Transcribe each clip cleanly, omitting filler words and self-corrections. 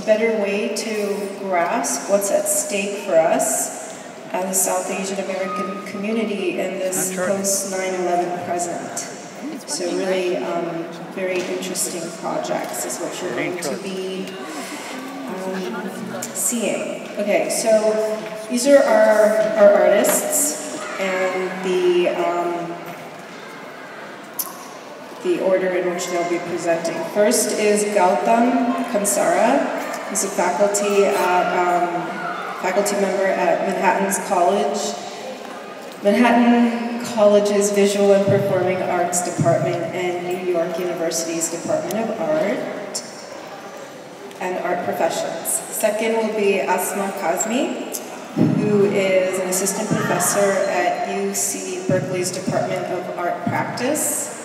better way to grasp what's at stake for us as a South Asian American community in this post 9/11 present. So really very interesting projects is what you're going to be seeing. Okay, so these are our artists and the order in which they'll be presenting. First is Gautam Kansara, who's a faculty member at Manhattan College's Visual and Performing Arts Department and New York University's Department of Art and Art Professions. Second will be Asma Kazmi, who is an assistant professor at UC Berkeley's Department of Art Practice.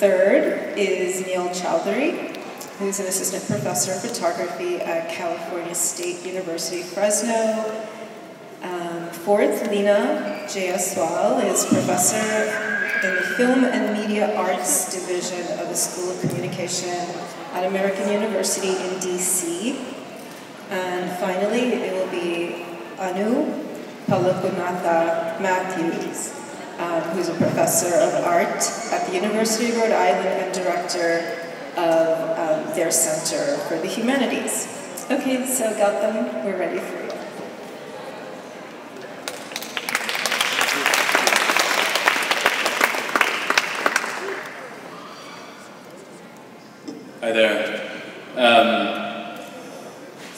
Third is Neil Chowdhury, who's an assistant professor of photography at California State University, Fresno. Fourth, Lina Jayaswal is professor in the Film and Media Arts Division of the School of Communication at American University in DC. And finally, it will be Anu Palakunatha Matthews, who's a professor of art at the University of Rhode Island and director of their Center for the Humanities. Okay, so Gautam, we're ready for you. Hi there.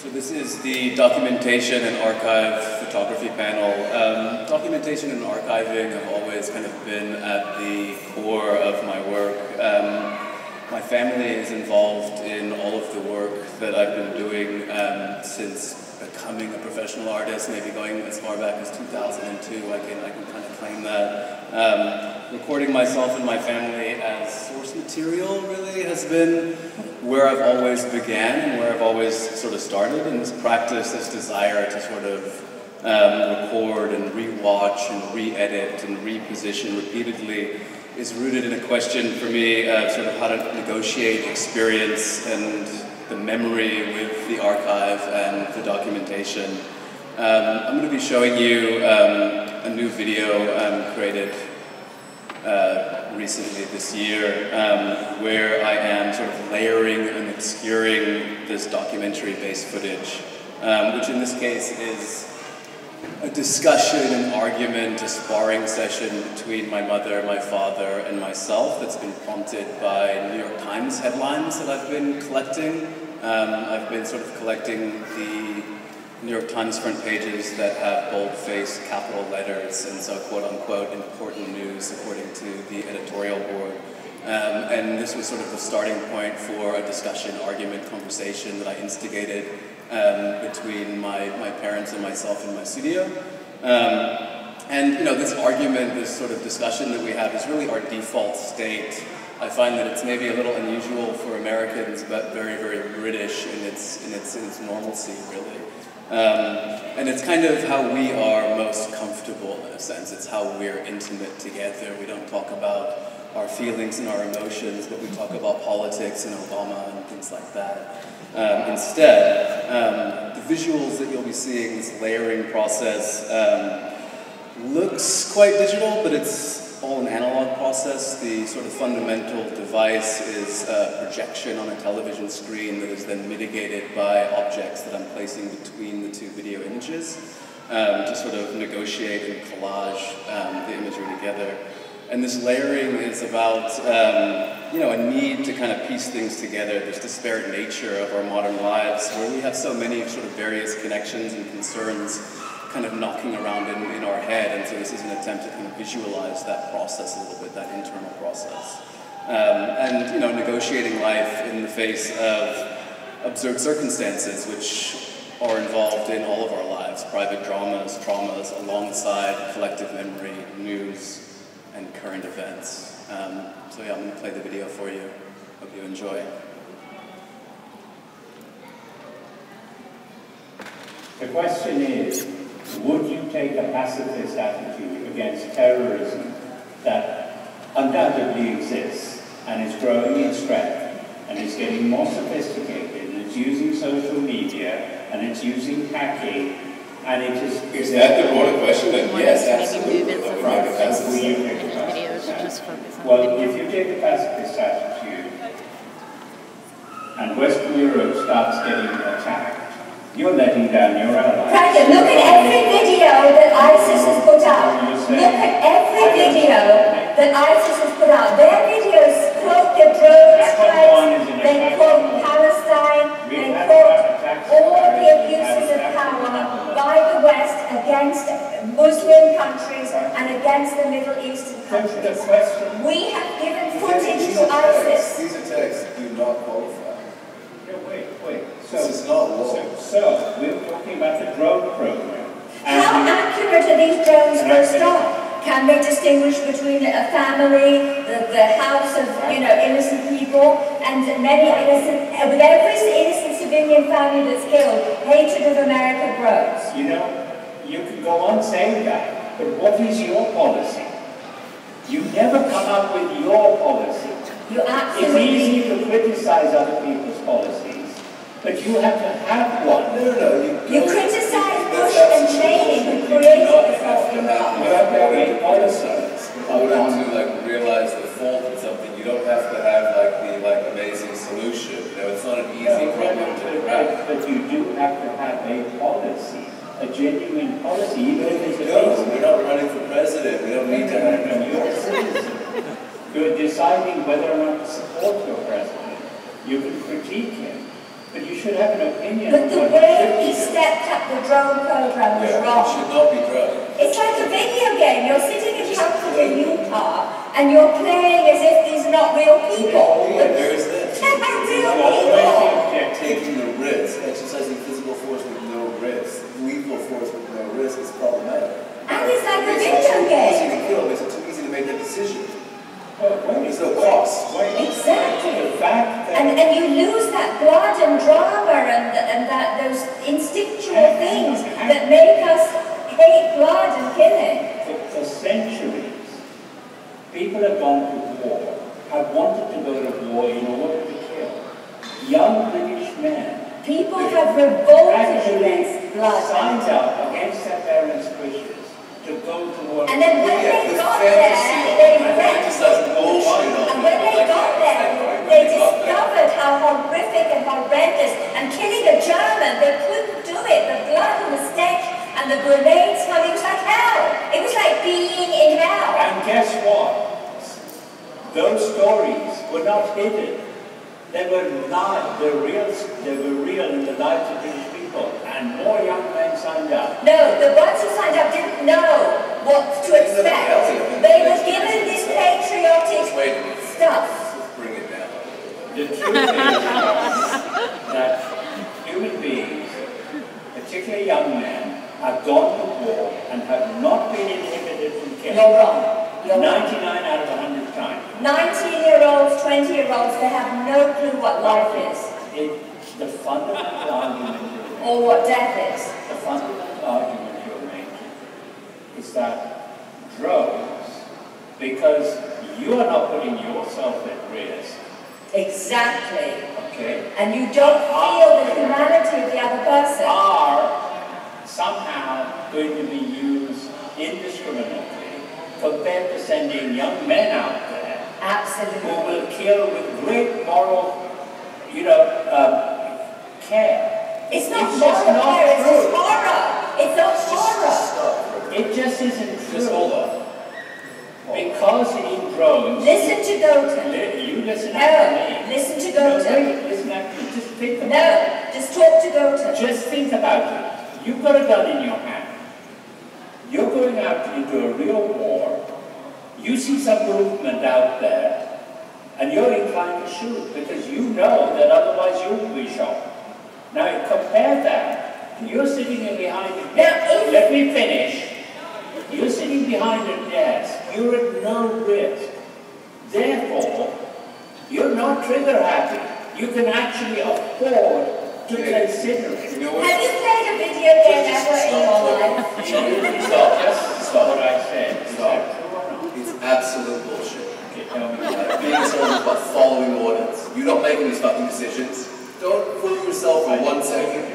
So this is the documentation and archive photography panel. Documentation and archiving have always kind of been at the core of my work. My family is involved in all of the work that I've been doing since becoming a professional artist, maybe going as far back as 2002. I can kind of claim that. Recording myself and my family as source material really has been where I've always began and where I've always sort of started. And this practice, this desire to sort of record and re-watch and re-edit and reposition repeatedly is rooted in a question for me of sort of how to negotiate experience and the memory with the archive and the documentation. I'm going to be showing you a new video created recently this year, where I am sort of layering and obscuring this documentary-based footage, which in this case is a discussion, an argument, a sparring session between my mother, my father, and myself that's been prompted by New York Times headlines that I've been collecting. I've been sort of collecting the New York Times front pages that have bold-faced capital letters, and so quote-unquote important news according to the editorial board. And this was sort of the starting point for a discussion, argument, conversation that I instigated between my parents and myself in my studio. And you know, this argument, this sort of discussion that we have is really our default state. I find that it's maybe a little unusual for Americans, but very, very British in its normalcy, really. And it's kind of how we are most comfortable, in a sense. It's how we're intimate together. We don't talk about our feelings and our emotions, but we talk about politics and Obama and things like that. Instead, the visuals that you'll be seeing, this layering process, looks quite digital, but it's all an analog process. The sort of fundamental device is a projection on a television screen that is then mitigated by objects that I'm placing between the two video images to sort of negotiate and collage the imagery together. And this layering is about you know, a need to kind of piece things together, this disparate nature of our modern lives, where we have so many sort of various connections and concerns kind of knocking around in our head, and so this is an attempt to kind of visualize that process a little bit, that internal process. And, you know, negotiating life in the face of absurd circumstances which are involved in all of our lives, private dramas, traumas, alongside collective memory, news, and current events. So yeah, I'm going to play the video for you. Hope you enjoy. The question is, would you take a pacifist attitude against terrorism that undoubtedly exists and is growing in strength and is getting more sophisticated and is using social media media, and it's using hacking, and it is... Is that the broader question? Then yes, absolutely. Well, if you take a pacifist attitude, and Western Europe starts getting attacked, you're letting down your allies. Franklin, look at every video that ISIS has put out. Look at every video that ISIS has put out. Their videos quote the drone strikes, they quote Palestine, they quote all the abuses of power by the West against Muslim countries and against the Middle Eastern countries. We have given footage to ISIS. These attacks do not qualify. Wait. This is not law. So, we're talking about the drone program. How accurate are these drones first off? Can they distinguish between a family, the house of innocent people, and many innocent, with every innocent civilian family that's killed, hatred of America grows? You know, you can go on saying that, but what is your policy? You never come up with your policy. You absolutely... It's easy to criticize other people's policies. But you have to have one. No. You criticize Bush and Cheney who created this whole You have to have a policy. In order to realize the fault in something, you don't have to have the amazing solution. It's not an easy problem to crack. But you do have to have a policy, a genuine policy. Even if it's we're not running for president. We don't need to have it. You're a citizen. You're deciding whether or not to support your president. You can critique him. But you should have an opinion. But the way he stepped up the drone program was wrong. It should not be drone. It's like a video game. You're sitting in comfort in Utah and you're playing as if these are not real people. Yeah, there's this. They're not real people. Taking the risk, exercising physical force with no risk, lethal force with no risk is problematic. And it's like a video game. It's too easy to kill. Makes it too easy to make that decision. There's no cost. Exactly. The fact that and you lose that blood and drama and those instinctual things that make us hate blood and killing. For centuries, people have gone to war, have wanted to go to war in order to kill. Young British men. People have revolted actually against blood. Signed up against their parents' wishes to go to war. And then when they got there, they discovered how horrific and horrendous, and killing a German, they couldn't do it. The blood and the stench and the grenades, it was like hell. It was like being in hell. And guess what? Those stories were not hidden. They were live. They were real in the lives of British people. And more young men signed up. No, the ones who signed up didn't know what to expect. They were given this patriotic stuff. Bring it down. The truth is that human beings, particularly young men, have gone to war and have not been inhibited from killing. You're wrong. 99 out of 100 times. 19-year-olds, 20-years-olds, they have no clue what life is. The fundamental argument you're making, or what death is. The fundamental argument you're making is that drones, because you are not putting yourself at risk. Exactly. Okay. And you don't feel the humanity of the other person. Are somehow going to be used indiscriminately compared to sending young men out there. Absolutely. Who will kill with great moral, care. It's not moral care, it's horror. It's a horror. It just isn't true. Just hold on. Because in drones... Listen to Goten. You listen after me. Listen to Goten. No, listen after me. Just think about it. No, just talk to Goten. Just think about it. You've got a gun in your hand. You're going out into a real war. You see some movement out there, and you're inclined to shoot because you know that otherwise you'll be shot. Now compare that to you're sitting in behind a desk. Let me finish. You're sitting behind a desk. You're at no risk. Therefore, you're not trigger happy. You can actually afford to consider it. Have you played a video game ever in your life? Stop what I said. Stop. It's absolute bullshit. Okay, tell me. Being someone about following orders. You're not making these fucking decisions. Don't fool yourself for 1 second.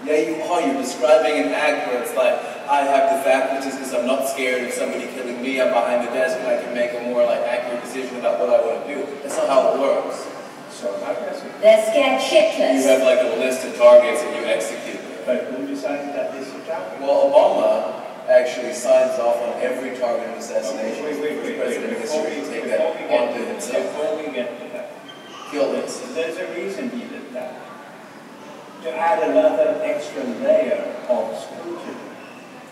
Yeah, you are. You're describing an act where it's like, I have the faculties because I'm not scared of somebody killing me. I'm behind the desk and I can make a more like accurate decision about what I want to do. That's not how it works. So how does it? They're scared shitless. You have like a list of targets and you execute them. But who decided that this is target? Well, Obama actually signs off on every targeted assassination. Wait. President in history to take that onto himself. Before we get to that. Kill this. There's a reason he did that. To add another extra layer of scrutiny.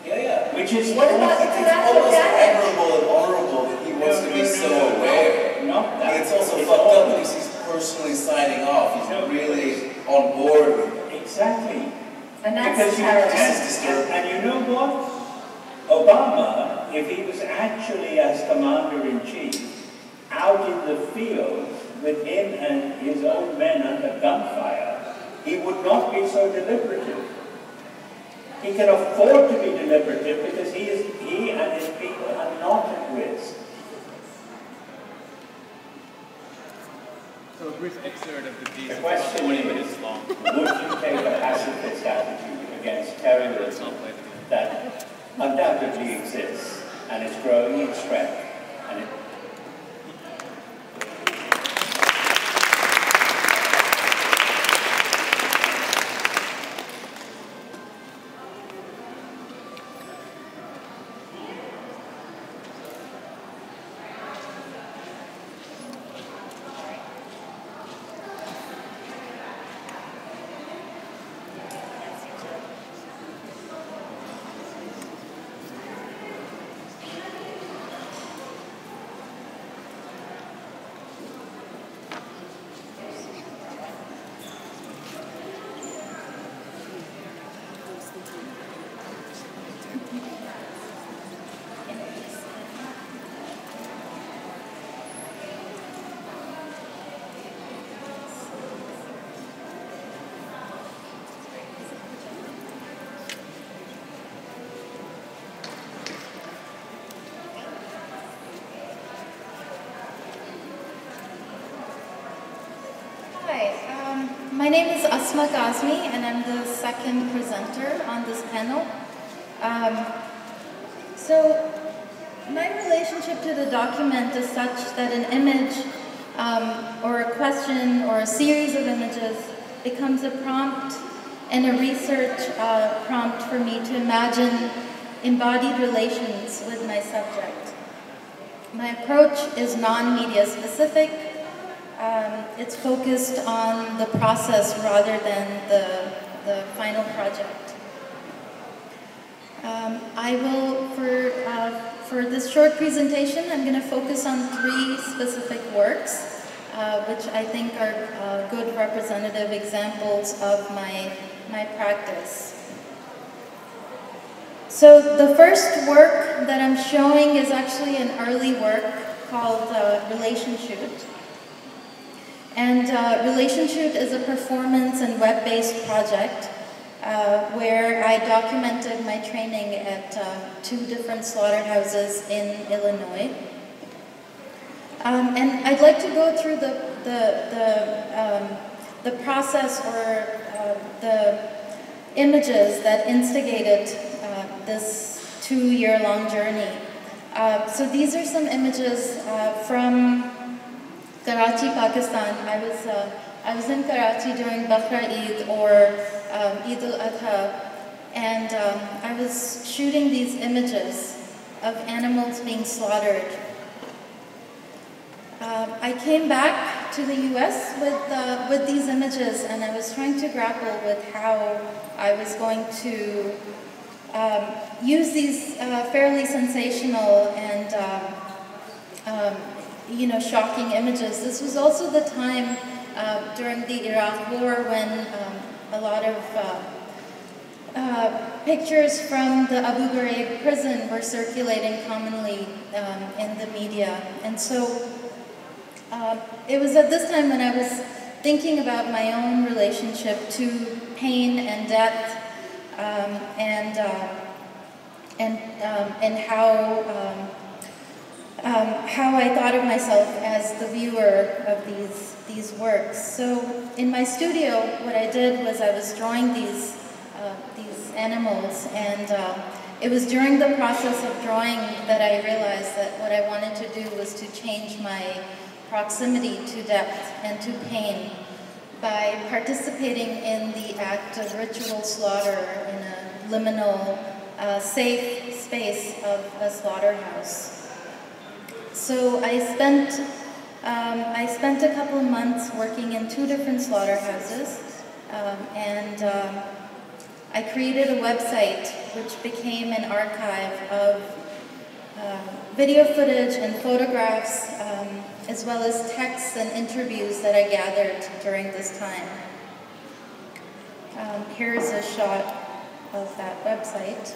Yeah. Which is What about the It's collateral almost damage? admirable and honorable that he wants to be so aware. Not that. It's also fucked up because he's personally signing off. He's really on board with it. Exactly. And that's Because terrible. and you know what? Obama, if he was actually as commander-in-chief, out in the field with him and his own men under gunfire, he would not be so deliberative. He can afford to be deliberative because he and his people are not at risk. So a brief excerpt of the piece The is question about 20 is, minutes long. would you take a pacifist attitude against terrorism that undoubtedly exists and is growing in strength? And it My name is Asma Kazmi, and I'm the second presenter on this panel. So my relationship to the document is such that an image or a question or a series of images becomes a prompt and a research prompt for me to imagine embodied relations with my subject. My approach is non-media specific. It's focused on the process rather than the final project. I will, for this short presentation, I'm going to focus on 3 specific works, which I think are good representative examples of my practice. So the first work that I'm showing is actually an early work called Relation Shoot. And Relation Shoot is a performance and web-based project where I documented my training at 2 different slaughterhouses in Illinois. And I'd like to go through the process or the images that instigated this 2-year-long journey. So these are some images from Karachi, Pakistan. I was in Karachi during Bakra Eid or Eid al-Adha, and I was shooting these images of animals being slaughtered. I came back to the U.S. with these images, and I was trying to grapple with how I was going to use these fairly sensational and shocking images. This was also the time during the Iraq War when a lot of pictures from the Abu Ghraib prison were circulating commonly in the media. And so it was at this time when I was thinking about my own relationship to pain and death and how I thought of myself as the viewer of these works. So in my studio, what I did was I was drawing these these animals. And it was during the process of drawing that I realized that what I wanted to do was to change my proximity to depth and to pain by participating in the act of ritual slaughter in a liminal, safe space of a slaughterhouse. So I spent a couple of months working in 2 different slaughterhouses, and I created a website which became an archive of video footage and photographs, as well as texts and interviews that I gathered during this time. Here's a shot of that website.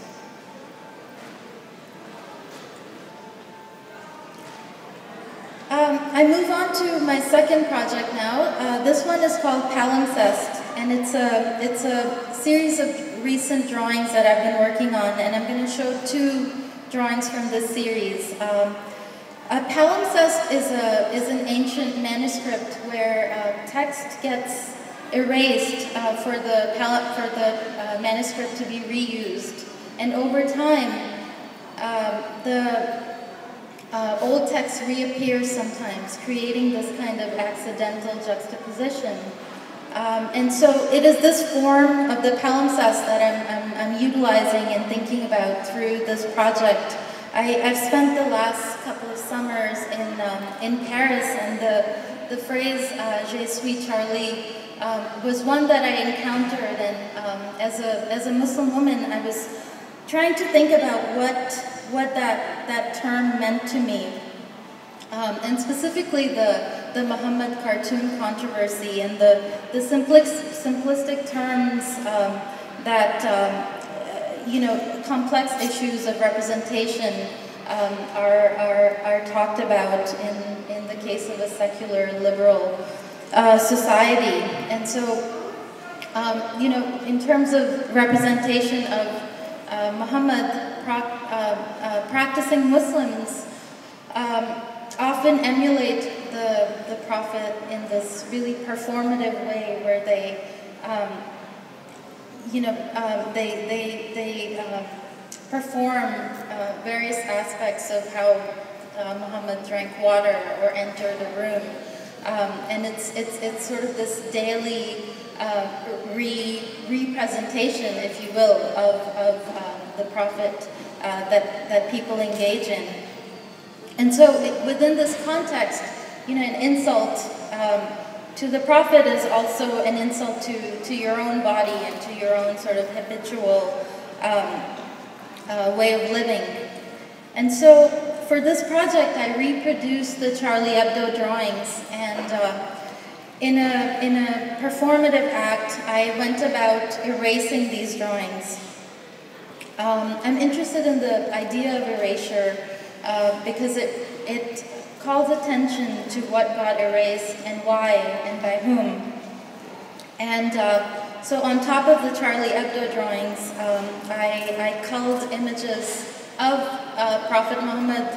I move on to my second project now. This one is called Palimpsest, and it's a series of recent drawings that I've been working on, and I'm going to show 2 drawings from this series. Palimpsest is an ancient manuscript where text gets erased for the manuscript to be reused, and over time the old text reappears sometimes, creating this kind of accidental juxtaposition. And so it is this form of the palimpsest that I'm utilizing and thinking about through this project. I've spent the last couple of summers in Paris, and the phrase "Je suis Charlie" was one that I encountered, and as a Muslim woman, I was trying to think about what that term meant to me, and specifically the Muhammad cartoon controversy and the simplistic terms that complex issues of representation are talked about in the case of a secular liberal society. And so in terms of representation of Muhammad, practicing Muslims often emulate the Prophet in this really performative way, where they perform various aspects of how Muhammad drank water or entered a room, and it's sort of this daily representation, if you will, of the Prophet that people engage in. And so within this context, an insult to the Prophet is also an insult to your own body and to your own sort of habitual way of living. And so for this project, I reproduced the Charlie Hebdo drawings, and in a performative act, I went about erasing these drawings. I'm interested in the idea of erasure because it calls attention to what got erased and why and by whom. And so on top of the Charlie Hebdo drawings, I culled images of Prophet Muhammad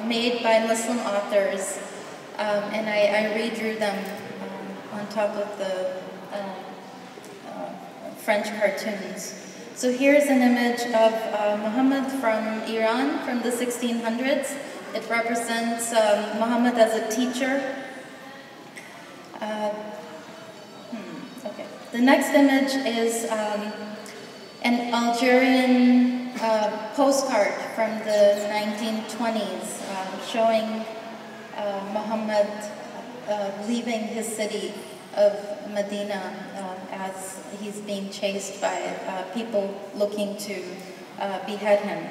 made by Muslim authors, and I redrew them on top of the French cartoons. So here's an image of Muhammad from Iran from the 1600s. It represents Muhammad as a teacher. Okay. The next image is an Algerian postcard from the 1920s showing Muhammad leaving his city of Medina as he's being chased by people looking to behead him.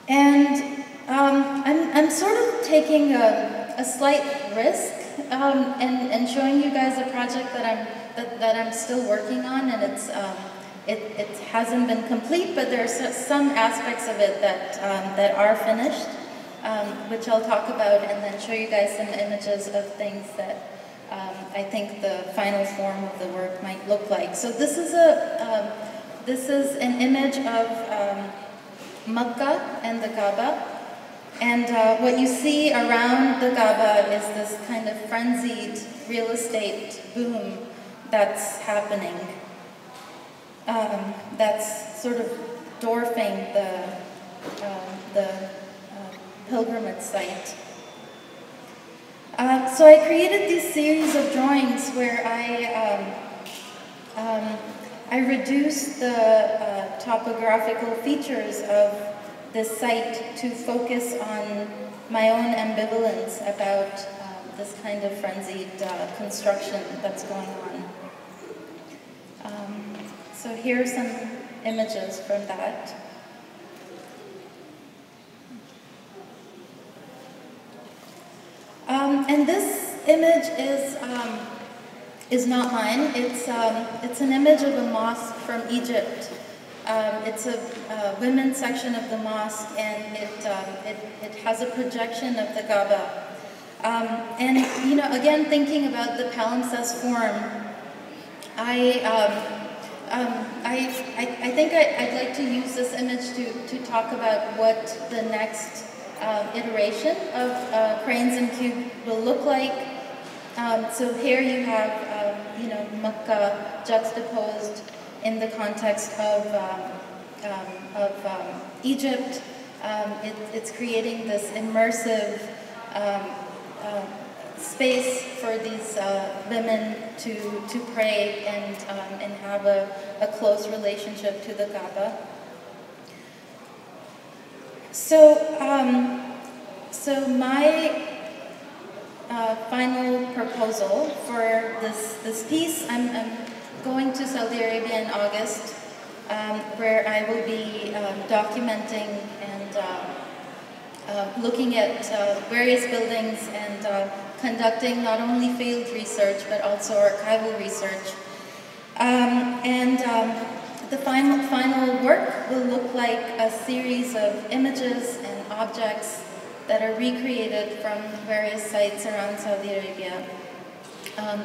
And I'm sort of taking a slight risk and showing you guys a project that I'm still working on, and it hasn't been complete, but there's some aspects of it that are finished, which I'll talk about, and then show you guys some images of things that I think the final form of the work might look like. So this is an image of Makkah and the Kaaba, and what you see around the Kaaba is this kind of frenzied real estate boom that's happening. That's sort of dwarfing the pilgrimage site. So I created this series of drawings where I reduced the topographical features of this site to focus on my own ambivalence about this kind of frenzied construction that's going on. So here are some images from that. And this image is not mine. It's an image of a mosque from Egypt. It's a women's section of the mosque, and it has a projection of the Kaaba. And you know, again, thinking about the palimpsest form, I think I'd like to use this image to talk about what the next iteration of Cranes and Cube will look like. So here you have, you know, Makkah juxtaposed in the context of Egypt. It's creating this immersive space for these women to pray and have a close relationship to the Kaaba. So my final proposal for this piece, I'm going to Saudi Arabia in August, where I will be documenting and looking at various buildings and conducting not only field research but also archival research. The final work will look like a series of images and objects that are recreated from various sites around Saudi Arabia,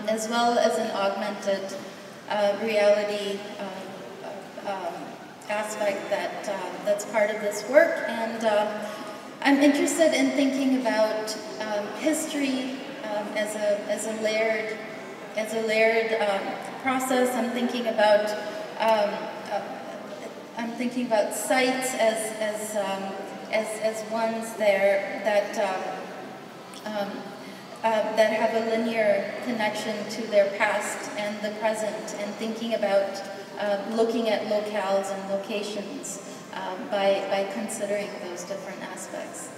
as well as an augmented reality aspect that's part of this work. And I'm interested in thinking about history as a layered process. I'm thinking about sites as ones there that have a linear connection to their past and the present, and thinking about looking at locales and locations by considering those different aspects.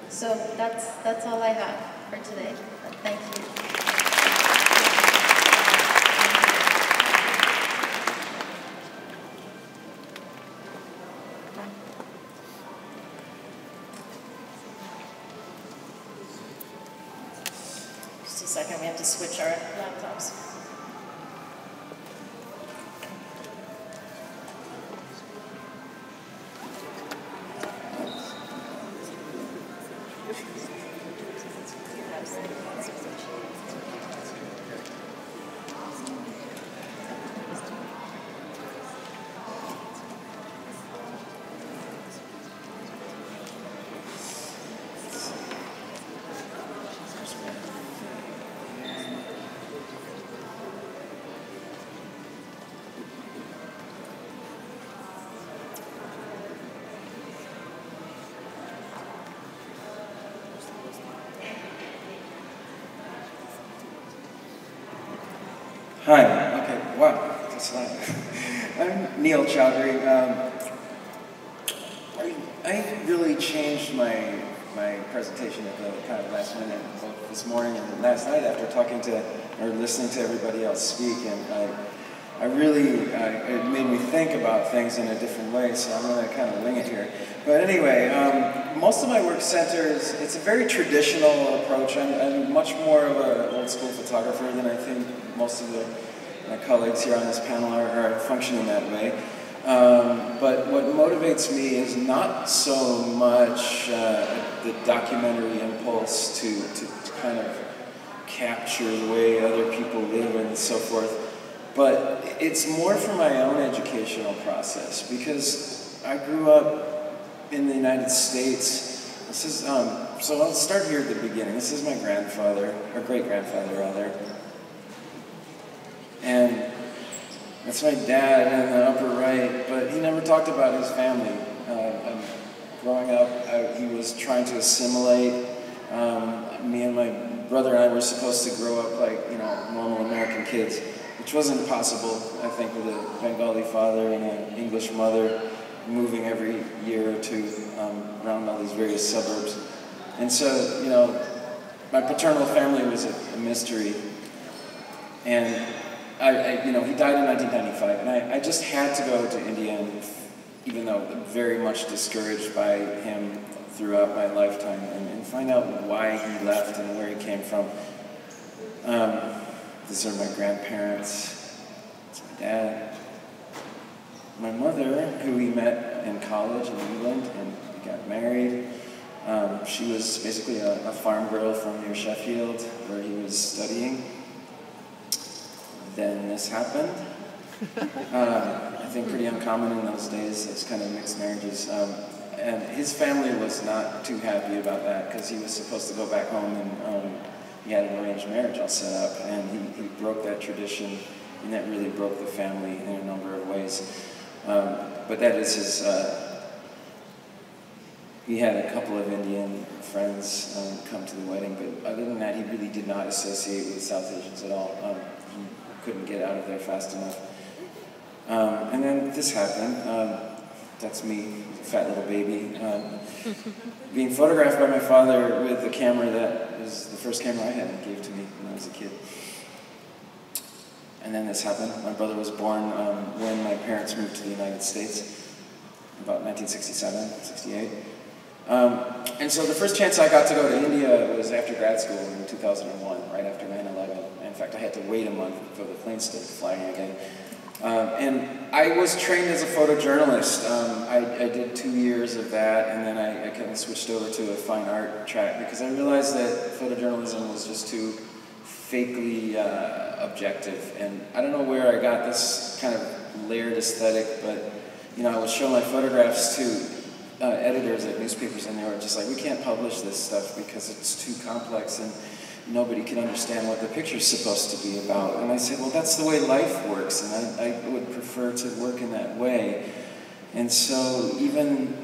So that's all I have for today. Thank you. Just a second, we have to switch our laptops. Hi. Okay. Wow. That's loud. I'm Neil Chowdhury. I really changed my presentation at the kind of last minute, both this morning and last night, after talking to or listening to everybody else speak, and I really it made me think about things in a different way. So I'm going to kind of wing it here. But anyway, most of my work centers. It's a very traditional approach. I'm much more of an old school photographer than I think most of my colleagues here on this panel are functioning that way. But what motivates me is not so much the documentary impulse to kind of capture the way other people live and so forth, but it's more for my own educational process, because I grew up in the United States. This is, so I'll start here at the beginning. This is my grandfather, or great-grandfather rather. That's my dad in the upper right, but he never talked about his family. Growing up, he was trying to assimilate. Me and my brother and I were supposed to grow up like, normal American kids, which wasn't possible, I think, with a Bengali father and an English mother, moving every year or two around all these various suburbs. And so, my paternal family was a mystery. And he died in 1995, and I just had to go to India, and even though very much discouraged by him throughout my lifetime, and find out why he left and where he came from. These are my grandparents. It's my dad. My mother, who we met in college in England, and we got married. She was basically a farm girl from near Sheffield, where he was studying. Then this happened. I think pretty uncommon in those days, those kind of mixed marriages. And his family was not too happy about that, because he was supposed to go back home, and he had an arranged marriage all set up, and he broke that tradition, and that really broke the family in a number of ways. But that is his, he had a couple of Indian friends come to the wedding, but other than that, he really did not associate with South Asians at all. He couldn't get out of there fast enough. And then this happened. That's me, fat little baby, being photographed by my father with the camera that was the first camera I had and gave to me when I was a kid. And then this happened. My brother was born when my parents moved to the United States, about 1967, 68. And so the first chance I got to go to India was after grad school in 2001, right after 9/11. In fact, I had to wait a month for the plane to start flying again. And I was trained as a photojournalist. I did 2 years of that, and then I kind of switched over to a fine art track because I realized that photojournalism was just too fakely objective. And I don't know where I got this kind of layered aesthetic, but I would show my photographs to editors at newspapers, and they were just like, we can't publish this stuff because it's too complex and nobody can understand what the picture's supposed to be about. And I said, well, that's the way life works, and I would prefer to work in that way. And so even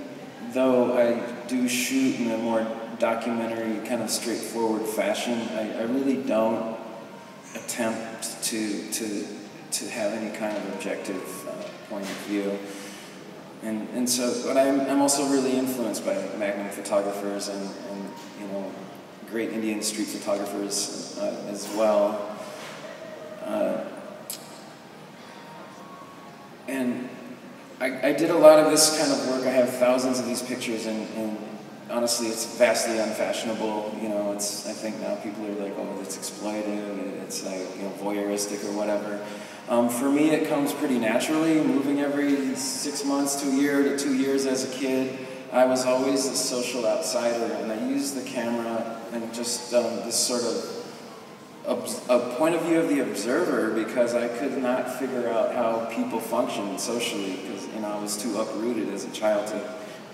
though I do shoot in a more documentary, kind of straightforward fashion, I really don't attempt to have any kind of objective point of view. And so, but I'm also really influenced by Magnum photographers and great Indian street photographers as well. And I did a lot of this kind of work. I have thousands of these pictures, and honestly, it's vastly unfashionable. I think now people are like, oh, it's exploitive, it's like, voyeuristic or whatever. For me, it comes pretty naturally, moving every 6 months to a year to 2 years as a kid. I was always a social outsider, and I used the camera and just this sort of a point of view of the observer, because I could not figure out how people functioned socially, because I was too uprooted as a child to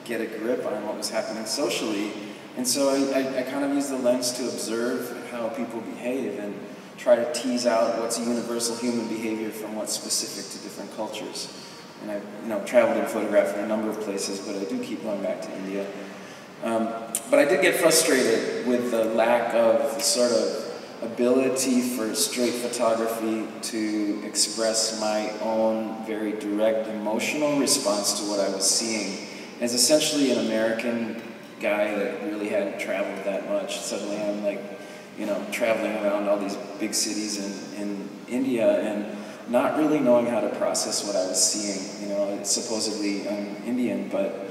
get a grip on what was happening socially. And so I kind of used the lens to observe how people behave and try to tease out what's universal human behavior from what's specific to different cultures. And I've traveled and photographed in a number of places, but I do keep going back to India. But I did get frustrated with the lack of sort of ability for straight photography to express my own very direct emotional response to what I was seeing. As essentially an American guy that really hadn't traveled that much, suddenly I'm like, traveling around all these big cities in India and not really knowing how to process what I was seeing. It's supposedly Indian, but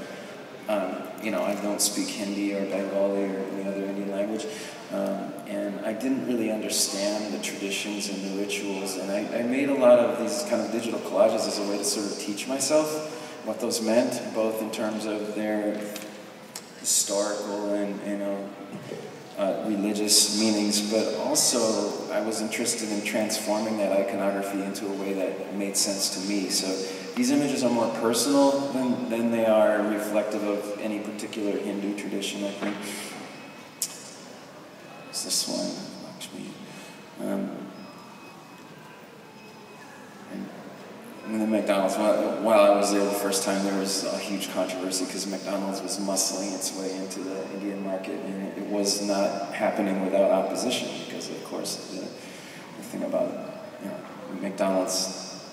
I don't speak Hindi or Bengali or any other Indian language. And I didn't really understand the traditions and the rituals, and I made a lot of these kind of digital collages as a way to sort of teach myself what those meant, both in terms of their historical and religious meanings, but also I was interested in transforming that iconography into a way that made sense to me. So these images are more personal than they are reflective of any particular Hindu tradition, I think. It's this one, Lakshmi. in the McDonald's, while I was there the first time, there was a huge controversy because McDonald's was muscling its way into the Indian market, and it was not happening without opposition because, of course, the thing about McDonald's,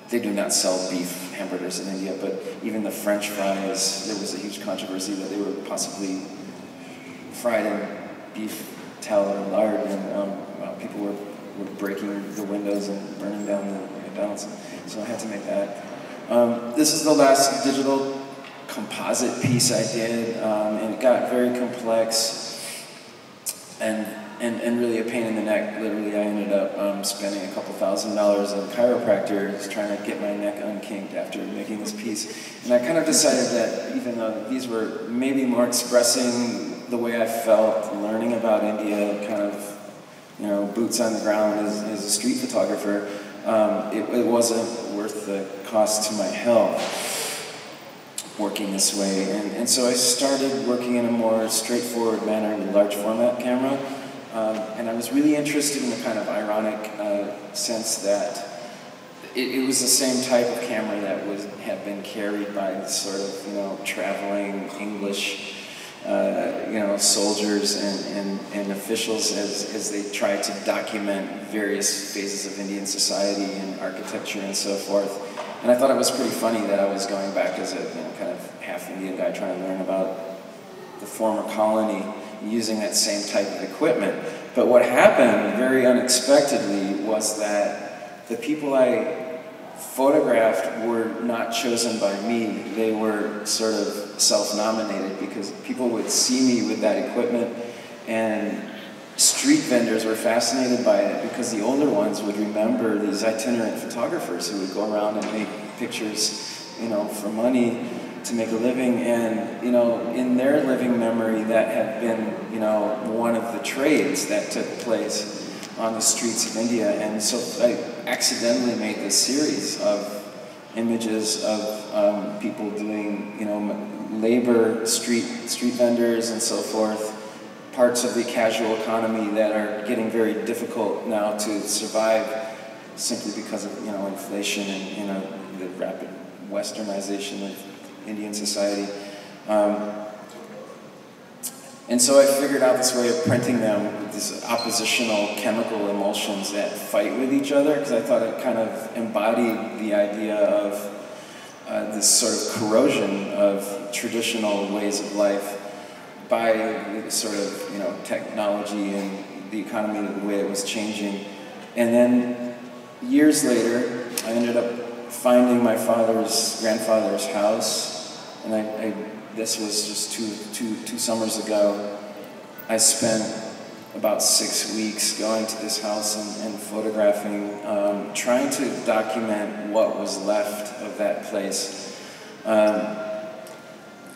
they do not sell beef hamburgers in India, but even the French fries, there was a huge controversy that they were possibly fried in beef tallow and lard, and people were breaking the windows and burning down the McDonald's. So I had to make that. This is the last digital composite piece I did, and it got very complex and really a pain in the neck. Literally, I ended up spending a couple $1,000 on a chiropractor just trying to get my neck unkinked after making this piece. And I kind of decided that even though these were maybe more expressing the way I felt, learning about India, kind of, boots on the ground as a street photographer, it wasn't worth the cost to my health working this way. And so I started working in a more straightforward manner with a large format camera. And I was really interested in the kind of ironic sense that it was the same type of camera that had been carried by sort of, traveling English soldiers and officials as they tried to document various phases of Indian society and architecture and so forth. And I thought it was pretty funny that I was going back as a kind of half Indian guy trying to learn about the former colony using that same type of equipment. But what happened very unexpectedly was that the people I photographed were not chosen by me. They were sort of self-nominated because people would see me with that equipment, and street vendors were fascinated by it because the older ones would remember these itinerant photographers who would go around and make pictures, for money to make a living. And, in their living memory, that had been, one of the trades that took place on the streets of India. And so I accidentally made this series of images of people doing, labor, street vendors and so forth, parts of the casual economy that are getting very difficult now to survive simply because of, inflation and, the rapid westernization of Indian society. And so I figured out this way of printing them with these oppositional chemical emulsions that fight with each other, because I thought it kind of embodied the idea of this sort of corrosion of traditional ways of life by the sort of, technology and the economy, the way it was changing. And then years later, I ended up finding my grandfather's house, and this was just two summers ago. I spent about 6 weeks going to this house and photographing, trying to document what was left of that place.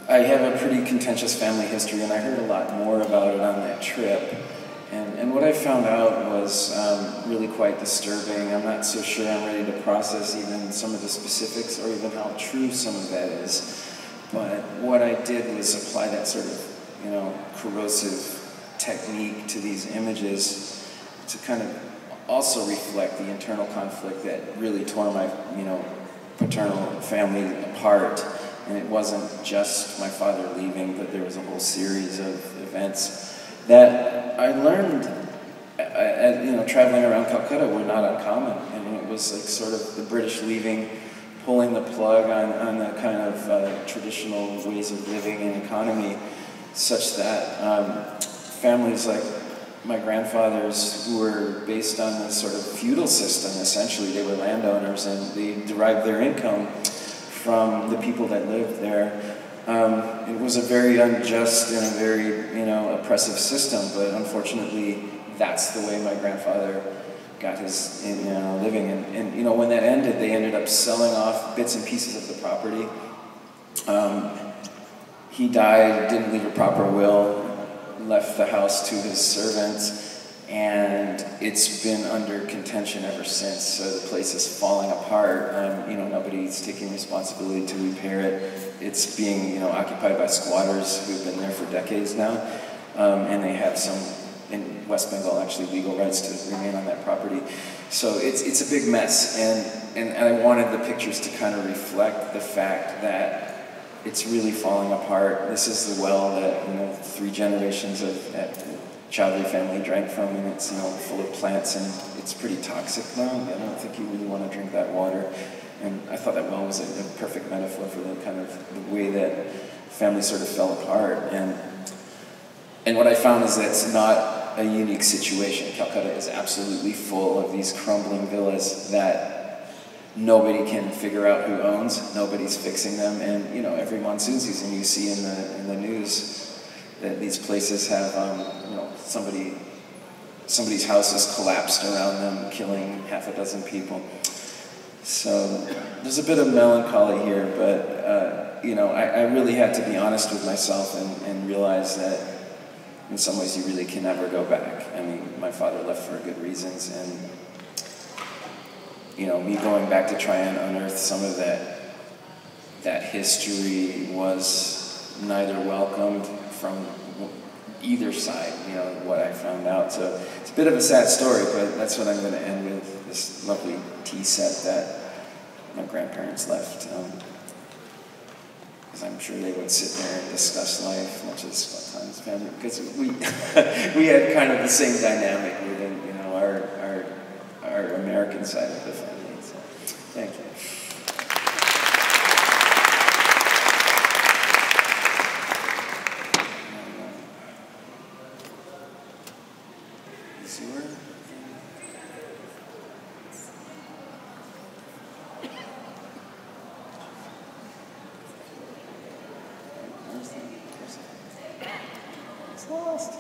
I have a pretty contentious family history, and I heard a lot more about it on that trip. And what I found out was really quite disturbing. I'm not so sure I'm ready to process even some of the specifics or even how true some of that is. But what I did was apply that sort of, corrosive technique to these images to kind of also reflect the internal conflict that really tore my, paternal family apart. And it wasn't just my father leaving, but there was a whole series of events that I learned, traveling around Calcutta were not uncommon. And it was like sort of the British leaving, pulling the plug on the kind of traditional ways of living and economy, such that families like my grandfather's, who were based on a sort of feudal system, essentially, they were landowners and they derived their income from the people that lived there. It was a very unjust and a very, oppressive system, but unfortunately, that's the way my grandfather got his living. And when that ended, they ended up selling off bits and pieces of the property. He died, didn't leave a proper will, left the house to his servants, and it's been under contention ever since. So the place is falling apart. Nobody's taking responsibility to repair it. It's being, occupied by squatters who've been there for decades now, and they have some, in West Bengal actually legal rights to remain on that property. So it's a big mess, and I wanted the pictures to kind of reflect the fact that it's really falling apart. This is the well that 3 generations of that Chowdhury family drank from, and it's full of plants, and it's pretty toxic now. I don't think you really want to drink that water. And I thought that well was a perfect metaphor for the kind of the way that family sort of fell apart. And what I found is that it's not a unique situation. Calcutta is absolutely full of these crumbling villas that nobody can figure out who owns. Nobody's fixing them, and every monsoon season you see in the news that these places have somebody's house has collapsed around them, killing half a dozen people. So there's a bit of melancholy here, but I really had to be honest with myself and realize that in some ways you really can never go back. I mean, my father left for good reasons, and me going back to try and unearth some of that history was neither welcomed from either side, what I found out. So it's a bit of a sad story, but that's what I'm going to end with, this lovely tea set that my grandparents left. Because I'm sure they would sit there and discuss life, much as my time's family, because we had kind of the same dynamic within, our American side of the family. So, thank you. It's lost.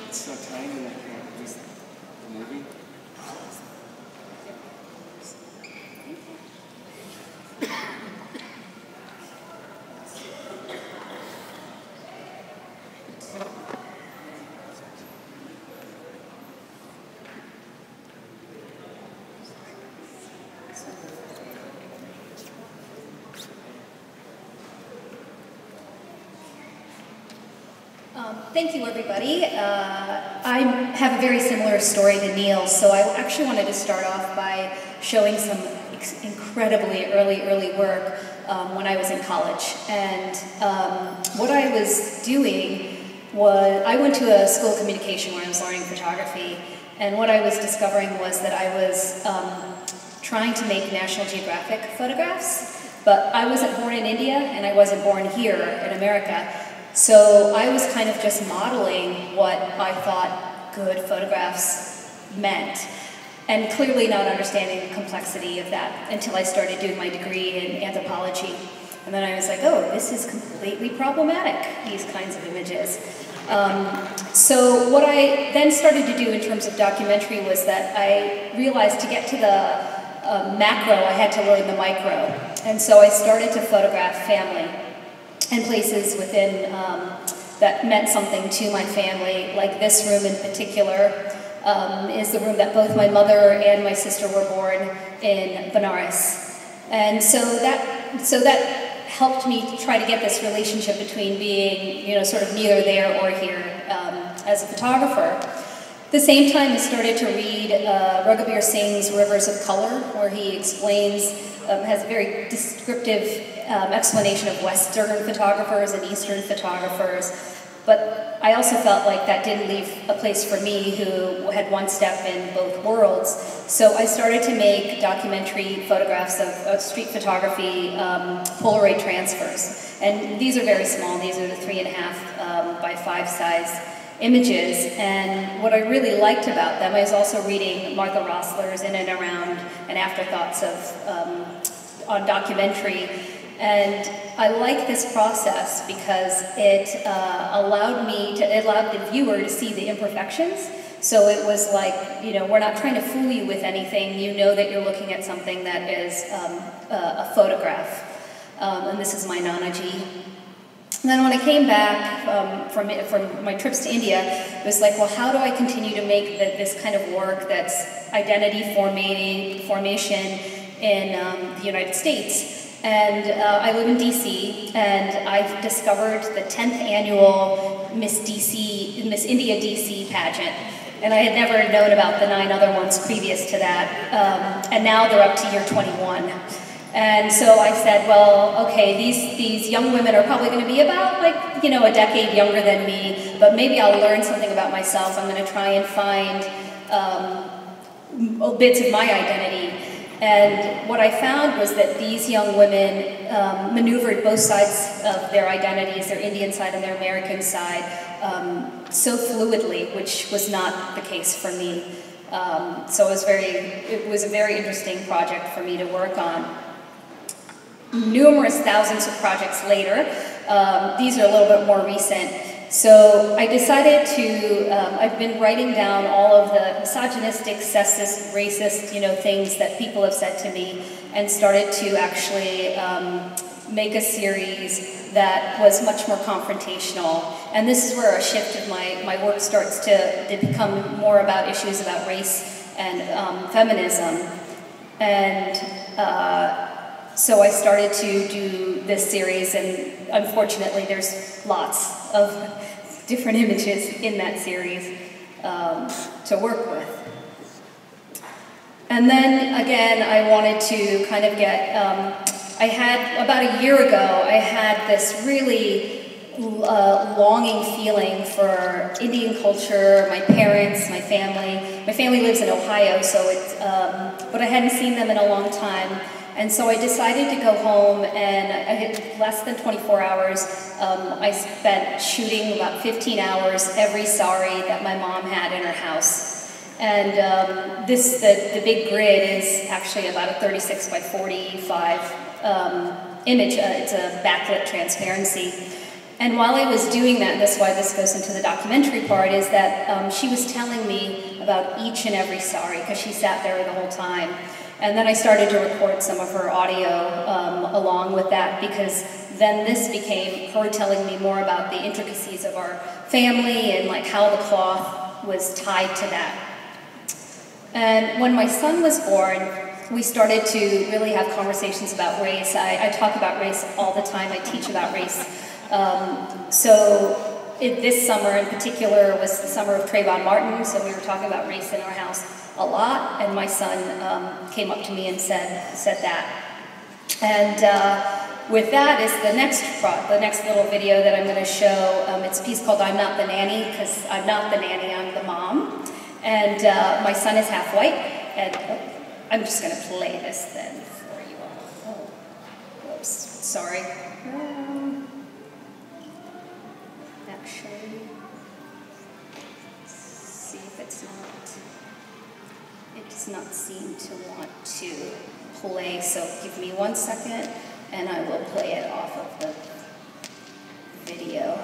It's so tiny I can't use the movie. Thank you, everybody. I have a very similar story to Neil, so I actually wanted to start off by showing some incredibly early work when I was in college. And what I was doing was, I went to a school of communication where I was learning photography, and what I was discovering was that I was trying to make National Geographic photographs, but I wasn't born in India, and I wasn't born here in America. So I was kind of just modeling what I thought good photographs meant, and clearly not understanding the complexity of that until I started doing my degree in anthropology. And then I was like, oh, this is completely problematic, these kinds of images. So what I then started to do in terms of documentary was that I realized to get to the macro, I had to learn the micro. And so I started to photograph family and places within that meant something to my family, like this room in particular is the room that both my mother and my sister were born in, Benares. And so that helped me try to get this relationship between being, sort of neither there or here as a photographer. At the same time, I started to read Raghuveer Singh's Rivers of Color, where he explains, has a very descriptive explanation of Western photographers and Eastern photographers. But I also felt like that didn't leave a place for me who had one step in both worlds. So I started to make documentary photographs of street photography, Polaroid transfers. And these are very small. These are the 3.5 by 5 size images. And what I really liked about them, I was also reading Martha Rossler's In and Around and Afterthoughts on documentary. And I like this process because it allowed the viewer to see the imperfections. So it was like, we're not trying to fool you with anything. You know that you're looking at something that is a photograph. And this is my Nanaji. And then when I came back from my trips to India, it was like, well, how do I continue to make this kind of work that's identity formation in the United States? And I live in DC, and I discovered the 10th annual Miss India DC pageant. And I had never known about the 9 other ones previous to that. And now they're up to year 21. And so I said, well, okay, these young women are probably going to be about, like, you know, a decade younger than me, but maybe I'll learn something about myself. I'm going to try and find bits of my identity. And what I found was that these young women maneuvered both sides of their identities, their Indian side and their American side, so fluidly, which was not the case for me. So it was a very interesting project for me to work on. Numerous thousands of projects later, these are a little bit more recent. So I decided to, I've been writing down all of the misogynistic, sexist, racist, you know, things that people have said to me, and started to actually make a series that was much more confrontational. And this is where a shift of my work starts to become more about issues about race and feminism. And so I started to do this series, and unfortunately there's lots of different images in that series to work with. And then again, I wanted to kind of get, I had, about a year ago, I had this really longing feeling for Indian culture, my parents, my family. My family lives in Ohio, so it's, but I hadn't seen them in a long time. And so I decided to go home, and I had less than 24 hours. I spent shooting about 15 hours every sari that my mom had in her house. And the big grid is actually about a 36 by 45 image. It's a backlit transparency. And while I was doing that, and that's why this goes into the documentary part, is that she was telling me about each and every sari, because she sat there the whole time. And then I started to record some of her audio along with that, because then this became her telling me more about the intricacies of our family and like how the cloth was tied to that. And when my son was born, we started to really have conversations about race. I talk about race all the time. I teach about race. This summer in particular was the summer of Trayvon Martin, so we were talking about race in our house a lot, and my son came up to me and said that. And with that is the next little video that I'm going to show. It's a piece called "I'm Not the Nanny," because I'm not the nanny, I'm the mom. And my son is half white, and I'm just going to play this then for you all. Oh, whoops, sorry. Actually, let's see if it's not. It does not seem to want to play, so give me 1 second and I will play it off of the video.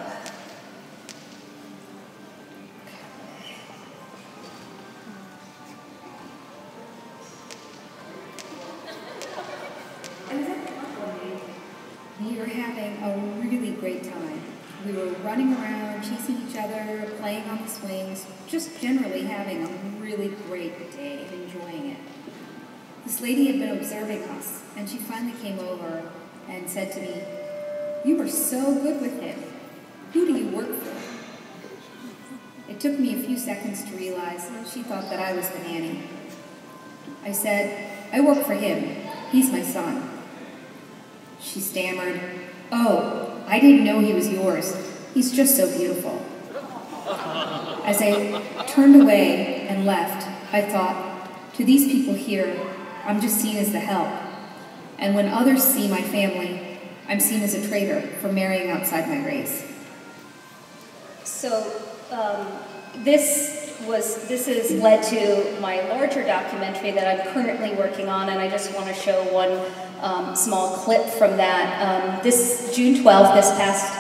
We were having a really great time. We were running around, chasing each other, playing on the swings, just generally having a really great day, enjoying it. This lady had been observing us, and she finally came over and said to me, "You were so good with him. Who do you work for?" It took me a few seconds to realize she thought that I was the nanny. I said, "I work for him. He's my son." She stammered, "Oh, I didn't know he was yours. He's just so beautiful." As I turned away and left, I thought, to these people here, I'm just seen as the help. And when others see my family, I'm seen as a traitor for marrying outside my race. So this has led to my larger documentary that I'm currently working on, and I just want to show one small clip from that. This June 12th, this past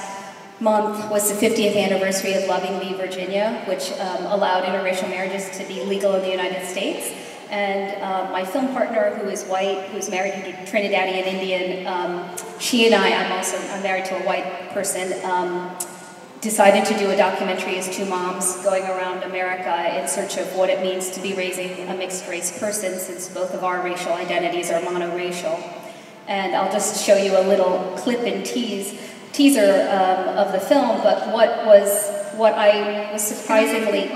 month, was the 50th anniversary of Loving v. Virginia, which allowed interracial marriages to be legal in the United States. And my film partner, who is white, who's married to a Trinidadian Indian, she and I'm married to a white person, decided to do a documentary as two moms going around America in search of what it means to be raising a mixed race person, since both of our racial identities are monoracial. And I'll just show you a little clip and teaser of the film, but what I was surprisingly,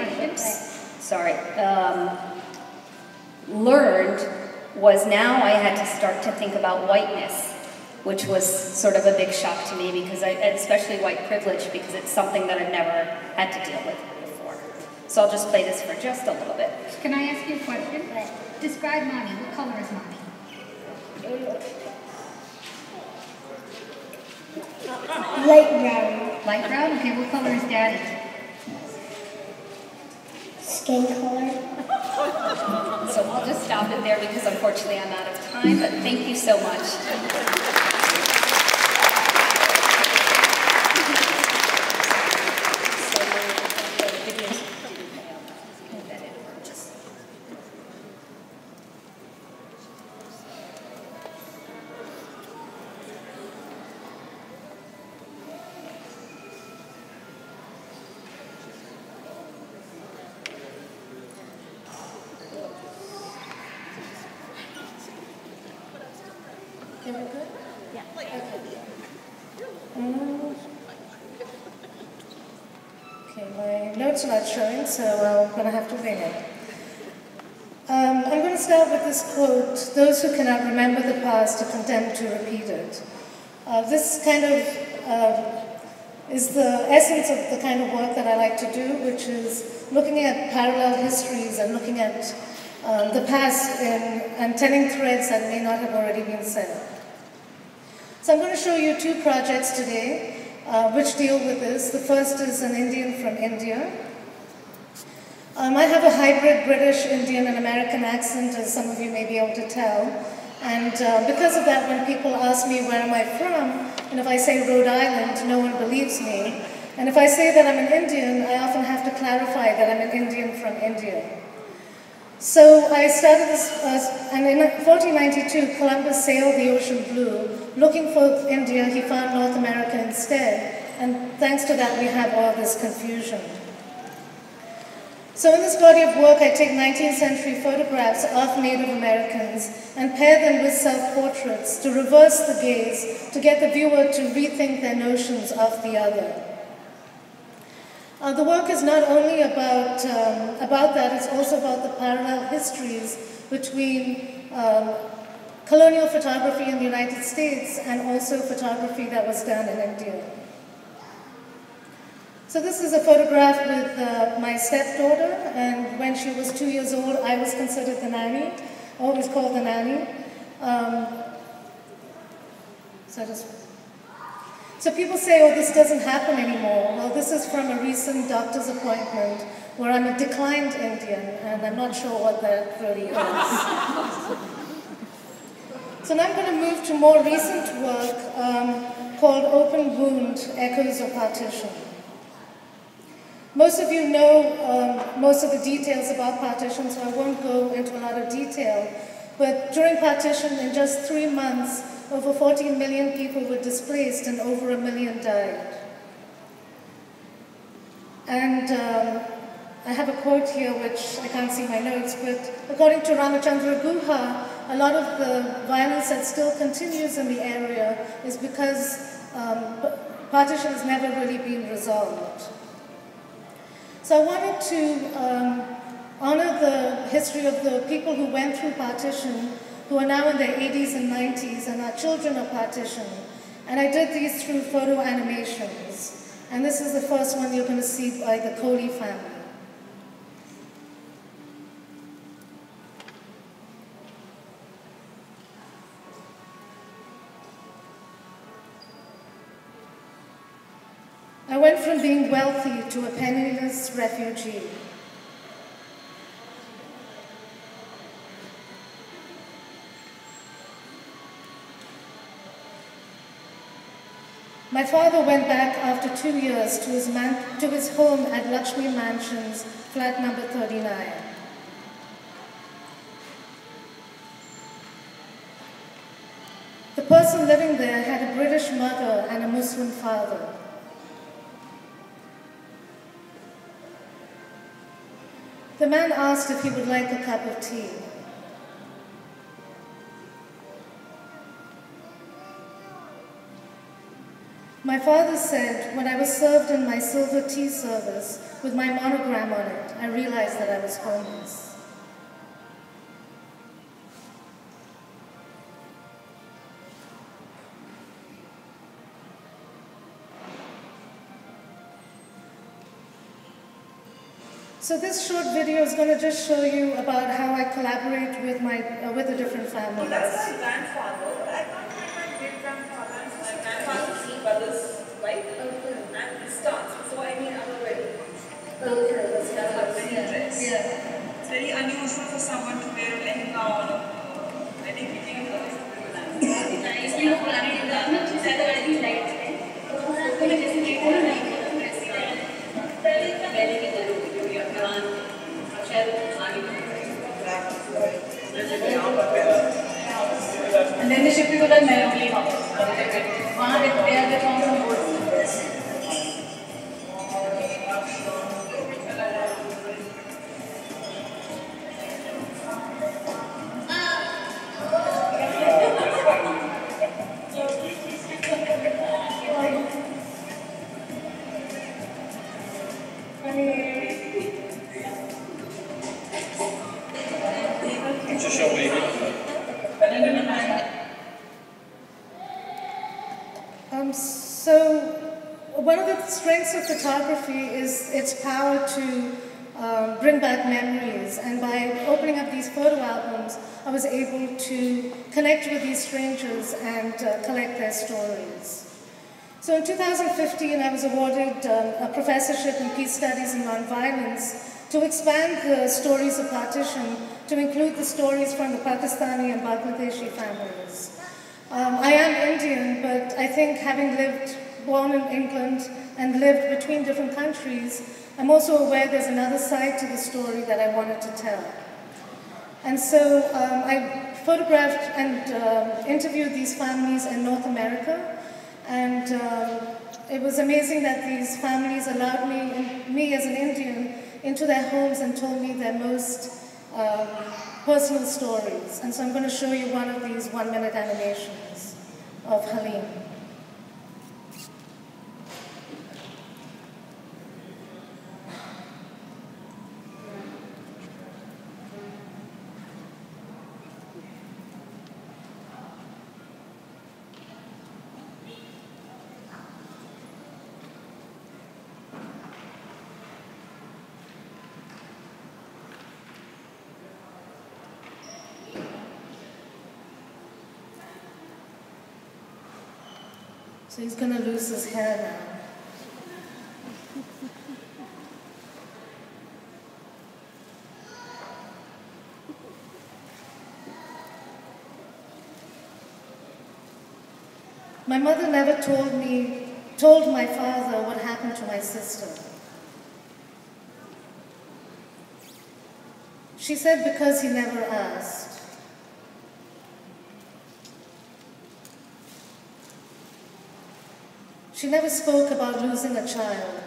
learned was now I had to start to think about whiteness, which was sort of a big shock to me, because and especially white privilege, because it's something that I've never had to deal with before. So I'll just play this for just a little bit. Can I ask you a question? Describe Mommy. What color is Mommy? Light brown. Light brown? Okay, what color is Daddy? Skin color. So I'll just stop it there because unfortunately I'm out of time, but thank you so much. Okay, my notes are not showing, so I'm going to have to wing it. I'm going to start with this quote: "Those who cannot remember the past are condemned to repeat it." This kind of is the essence of the kind of work that I like to do, which is looking at parallel histories and looking at the past and telling threads that may not have already been said. So I'm going to show you two projects today which deal with this. The first is an Indian from India. I have a hybrid British, Indian, and American accent, as some of you may be able to tell. And because of that, when people ask me where am I from, and if I say Rhode Island, no one believes me. And if I say that I'm an Indian, I often have to clarify that I'm an Indian from India. So I started this, and in 1492, Columbus sailed the ocean blue. Looking for India, he found North America instead, and thanks to that we have all this confusion. So in this body of work, I take 19th century photographs of Native Americans and pair them with self-portraits to reverse the gaze, to get the viewer to rethink their notions of the other. The work is not only about that, it's also about the parallel histories between colonial photography in the United States and also photography that was done in India. So this is a photograph with my stepdaughter, and when she was 2 years old, I was considered the nanny, always called the nanny. So people say, oh, this doesn't happen anymore. Well, this is from a recent doctor's appointment where I'm a declined Indian, and I'm not sure what that really is. So now I'm going to move to more recent work called Open Wound, Echoes of Partition. Most of you know most of the details about partition, so I won't go into a lot of detail. But during partition, in just 3 months, over 14 million people were displaced and over 1 million died. And I have a quote here, which I can't see my notes, but according to Ramachandra Guha, a lot of the violence that still continues in the area is because partition has never really been resolved. So I wanted to honor the history of the people who went through partition, who are now in their 80s and 90s and are children of partition. And I did these through photo animations. And this is the first one you're going to see by the Kohli family. I went from being wealthy to a penniless refugee. My father went back after 2 years to his home at Lakshmi Mansions, flat number 39. The person living there had a British mother and a Muslim father. The man asked if he would like a cup of tea. My father said, when I was served in my silver tea service with my monogram on it, I realized that I was homeless. So this short video is going to just show you about how I collaborate with the different families. Well, that's my grandfather, but I can't find my great-grandfather. My grandfather's brother's wife, and his dance before any other wedding. Okay, that's very dress. Yeah. It's very unusual for someone to wear a lehenga on a wedding. I think it's nice. You know, very light. And then they ship you to the Meroli house. There they found some gold. So one of the strengths of photography is its power to bring back memories, and by opening up these photo albums, I was able to connect with these strangers and collect their stories. So in 2015, I was awarded a professorship in Peace Studies and Nonviolence to expand the stories of partition to include the stories from the Pakistani and Bangladeshi families. I am Indian, but I think having born in England and lived between different countries, I'm also aware there's another side to the story that I wanted to tell. And so I photographed and interviewed these families in North America, and it was amazing that these families allowed me as an Indian into their homes and told me their most personal stories. And so I'm going to show you one of these 1-minute animations of Halim. So he's going to lose his hair now. My mother never told my father what happened to my sister. She said because he never asked. She never spoke about losing a child.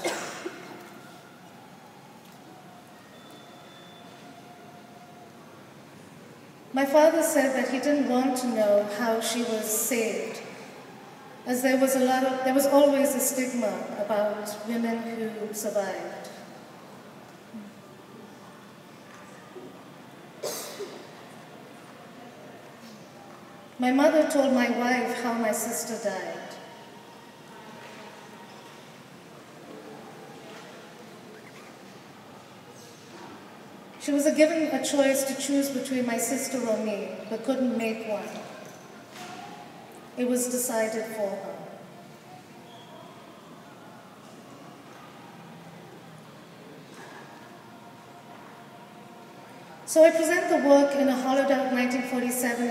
My father said that he didn't want to know how she was saved, as there was always a stigma about women who survived. My mother told my wife how my sister died. She was given a choice to choose between my sister or me, but couldn't make one. It was decided for her. So I present the work in a hollowed-out 1947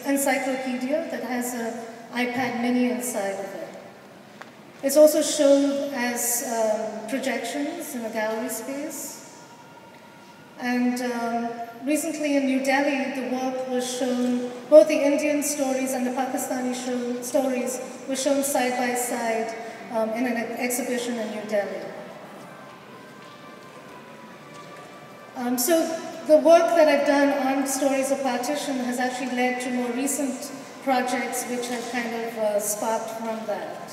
encyclopedia that has an iPad mini inside of it. It's also shown as projections in a gallery space. And recently in New Delhi, the work was shown, both the Indian stories and the Pakistani stories were shown side by side in an exhibition in New Delhi. So the work that I've done on stories of partition has actually led to more recent projects which have kind of sparked from that.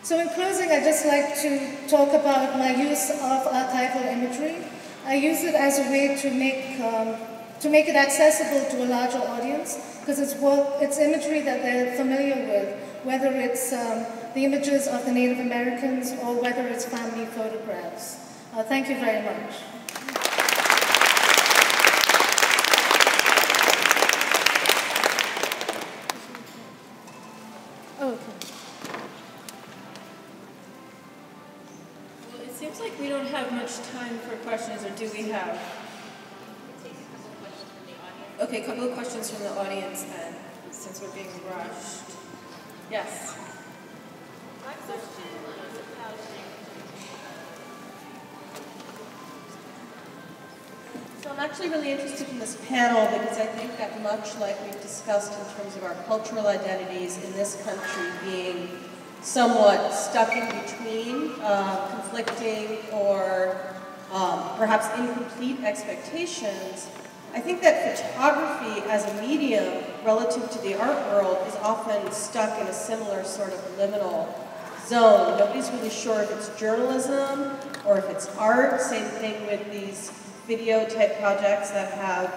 So in closing, I'd just like to talk about my use of archival imagery. I use it as a way to make it accessible to a larger audience, because it's imagery that they're familiar with, whether it's the images of the Native Americans or whether it's family photographs. Thank you very much. Well, it seems like we don't have much time for questions, or do we have? Okay, a couple of questions from the audience then, since we're being rushed. Yes. My question is about... So I'm actually really interested in this panel because I think that much like we've discussed in terms of our cultural identities in this country being somewhat stuck in between, conflicting or perhaps incomplete expectations, I think that photography as a medium relative to the art world is often stuck in a similar sort of liminal zone. Nobody's really sure if it's journalism or if it's art. Same thing with these video type projects that have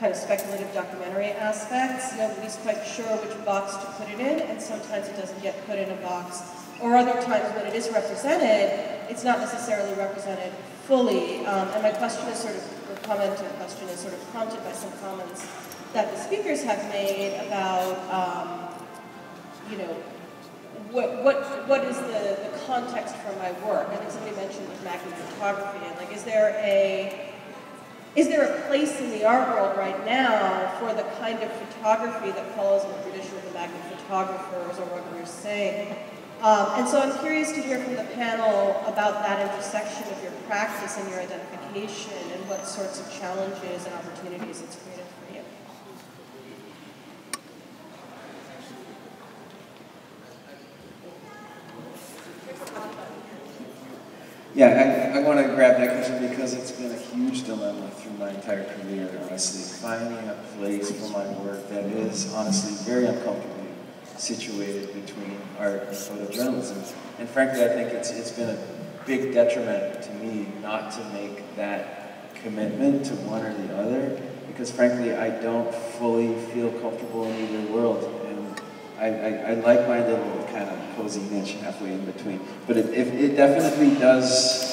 kind of speculative documentary aspects. Nobody's quite sure which box to put it in, and sometimes it doesn't get put in a box. Or other times when it is represented, it's not necessarily represented fully. And my question is sort of, or comment and question is sort of prompted by some comments that the speakers have made about, you know, what is the context for my work? I think somebody mentioned with Magnum photography, and like, is there a place in the art world right now for the kind of photography that follows in the tradition of the Magnum photographers, or what we're saying? And so I'm curious to hear from the panel about that intersection of your practice and your identification, and what sorts of challenges and opportunities it's created for you. Yeah, I want to grab that question because it's been a huge dilemma through my entire career, honestly. Finding a place for my work that is, honestly, very uncomfortably situated between art and photojournalism. And frankly, I think it's been a big detriment to me not to make that commitment to one or the other, because frankly, I don't fully feel comfortable in either world. And I like my little kind of cozy niche halfway in between. But it definitely does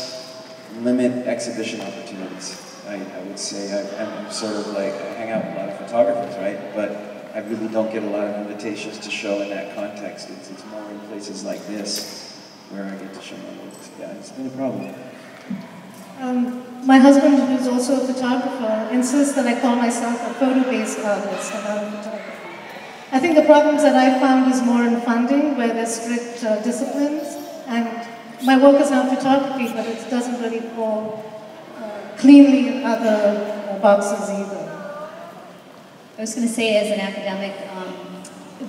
limit exhibition opportunities. I would say I'm sort of like, I hang out with a lot of photographers, right? But I really don't get a lot of invitations to show in that context. It's more in places like this where I get to show my work. Yeah, it's been a problem. My husband, who's also a photographer, insists that I call myself a photo-based artist and not a photographer. I think the problems that I found is more in funding, where there's strict disciplines, and my work is now photography, but it doesn't really fall cleanly in other boxes either. I was going to say, as an academic,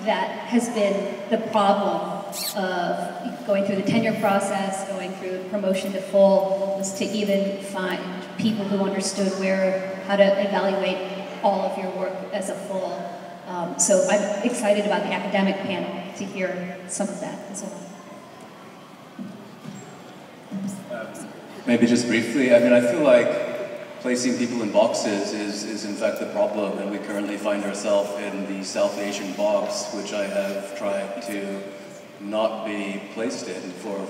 that has been the problem of going through the tenure process, going through promotion to full, was to even find people who understood how to evaluate all of your work as a full. So I'm excited about the academic panel to hear some of that as well. Maybe just briefly, I mean, I feel like placing people in boxes is in fact the problem, and we currently find ourselves in the South Asian box, which I have tried to not be placed in for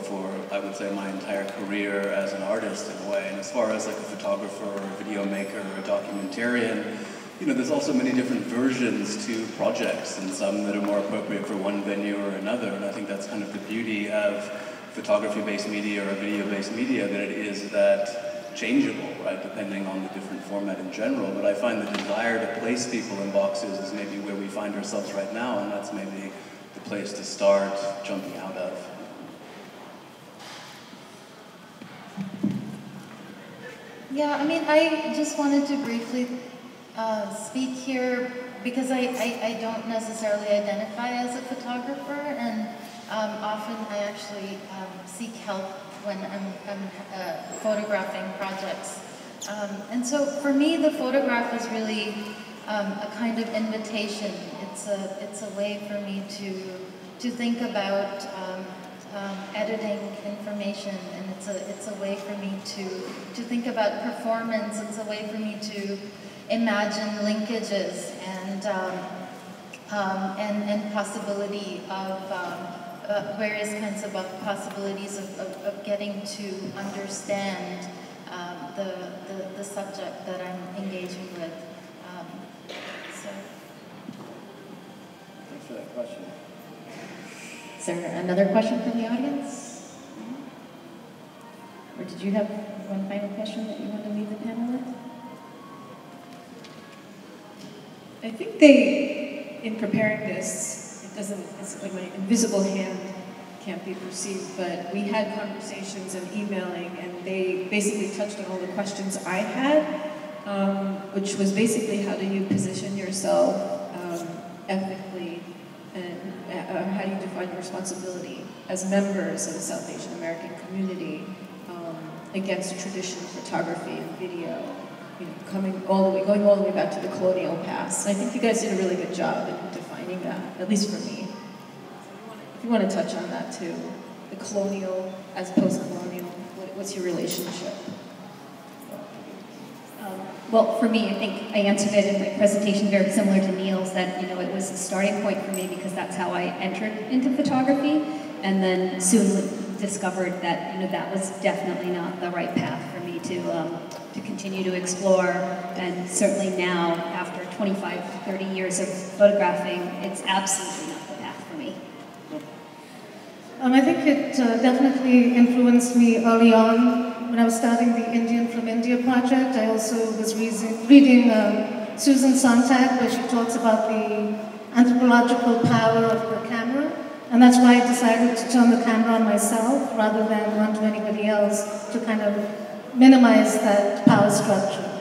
I would say my entire career as an artist in a way. And as far as like a photographer or a video maker or a documentarian, you know, there's also many different versions to projects, and some that are more appropriate for one venue or another. And I think that's kind of the beauty of photography-based media or video-based media, that it is that changeable, right, depending on the different format in general. But I find the desire to place people in boxes is maybe where we find ourselves right now, and that's maybe the place to start jumping out of. Yeah, I mean, I just wanted to briefly speak here because I don't necessarily identify as a photographer, and often I actually seek help when I'm photographing projects. And so for me, the photograph is really a kind of invitation. It's a way for me to think about editing information, and it's a way for me to think about performance. It's a way for me to imagine linkages and possibility of various kinds of possibilities of getting to understand the subject that I'm engaging with. Thanks for that question. Is there another question from the audience? Or did you have one final question that you want to leave the panel with? I think in preparing this, it's like my invisible hand can't be perceived, but we had conversations and emailing, and they basically touched on all the questions I had, which was basically how do you position yourself ethically, and how do you define your responsibility as members of the South Asian American community against traditional photography and video, you know, going all the way back to the colonial past. And I think you guys did a really good job in defining that, at least for me. If you want to touch on that too, the colonial as post-colonial, what's your relationship? Well, for me, I think I answered it in my presentation very similar to Neil's, that, you know, it was a starting point for me because that's how I entered into photography, and then soon discovered that, you know, that was definitely not the right path for me to continue to explore. And certainly now, after 25, 30 years of photographing, it's absolutely not the path for me. I think it definitely influenced me early on. When I was starting the Indian from India project, I also was reading Susan Sontag, where she talks about the anthropological power of her camera. And that's why I decided to turn the camera on myself rather than onto anybody else, to kind of minimize that power structure.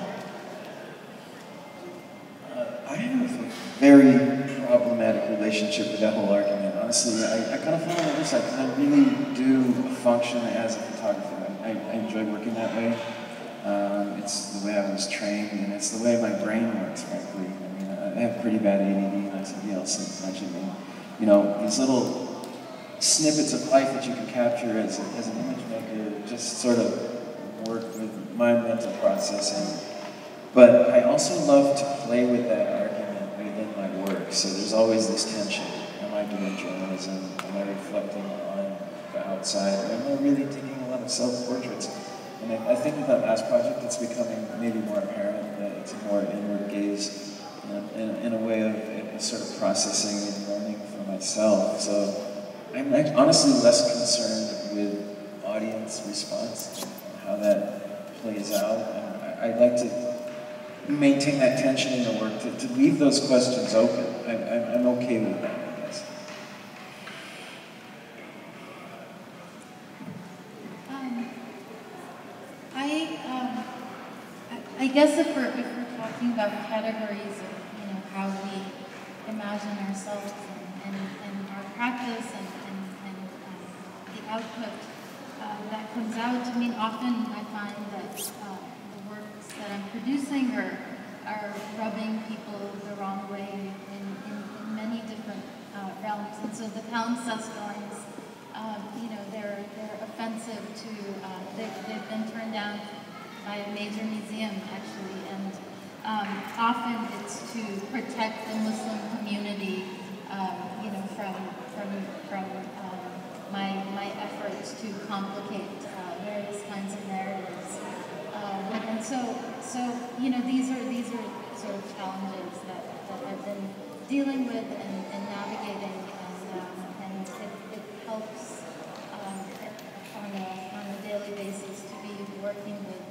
I have a very problematic relationship with that whole argument. Honestly, I kind of fall on the other side because I really do function as a photographer. I enjoy working that way. It's the way I was trained, and it's the way my brain works, frankly. I mean, I have pretty bad ADD, like somebody else mentioned. And, you know, these little snippets of life that you can capture as an image maker just sort of work with my mental processing. But I also love to play with that argument within my work. So there's always this tension. Am I doing journalism? Am I reflecting on the outside? Am I really taking a lot of self-portraits? And I think with that last project, it's becoming maybe more apparent that it's a more inward gaze in a way of sort of processing and learning for myself. So I'm honestly less concerned with audience response and how that plays out. And I'd like to maintain that tension in the work, to leave those questions open. I'm okay with that, I guess. I guess if we're talking about categories of, you know, how we imagine ourselves and our practice and the output that comes out, I mean, often I find that the works that I'm producing are rubbing people the wrong way in many different realms. And so the palimpsestoids, you know, they're offensive to, they've been turned down by a major museum, actually, and often it's to protect the Muslim community, you know, from my efforts to complicate various kinds of narratives, and so you know, these are sort of challenges that I've been dealing with and navigating, and it helps on a daily basis to be working with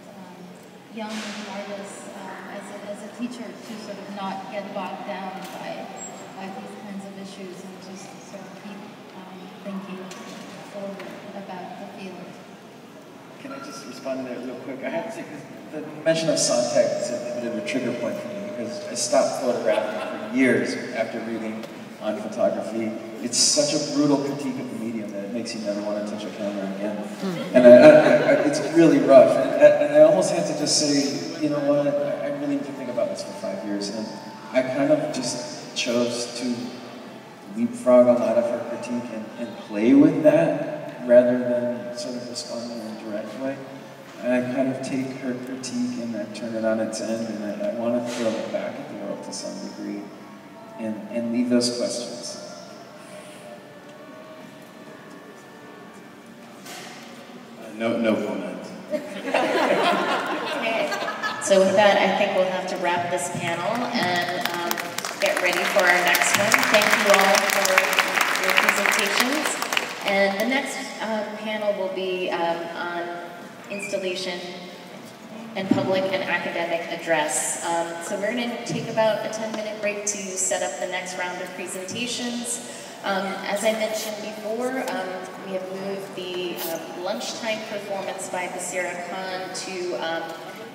young artists as a teacher, to sort of not get bogged down by these kinds of issues and just sort of keep thinking forward about the field. Can I just respond to that real quick? I have to say, because the mention of Sontag is a bit of a trigger point for me, because I stopped photographing for years after reading on photography. It's such a brutal critique of the medium that it makes you never want to touch a camera again. And it's really rough. And I almost had to just say, you know what, I really need to think about this for 5 years. And I kind of just chose to leapfrog a lot of her critique and play with that rather than sort of respond in a direct way. And I kind of take her critique and I turn it on its end, and I want to throw it back at the world to some degree, and leave those questions. No comment. Okay. So with that, I think we'll have to wrap this panel and get ready for our next one. Thank you all for your presentations. And the next panel will be on installation and public and academic address. So we're going to take about a 10-minute break to set up the next round of presentations. As I mentioned before, we have moved the lunchtime performance by Basira Khan to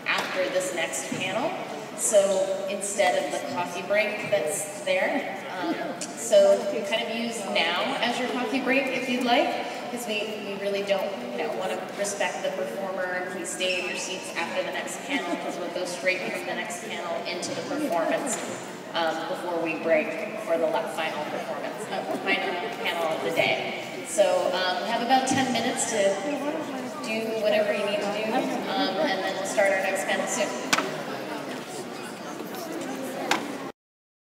after this next panel. So instead of the coffee break that's there, so you kind of use now as your coffee break if you'd like, because we really don't want to respect the performer. Please stay in your seats after the next panel, because we'll go straight from the next panel into the performance before we break for the final performance, final panel of the day. So we have about 10 minutes to do whatever you need to do, and then we'll start our next panel soon.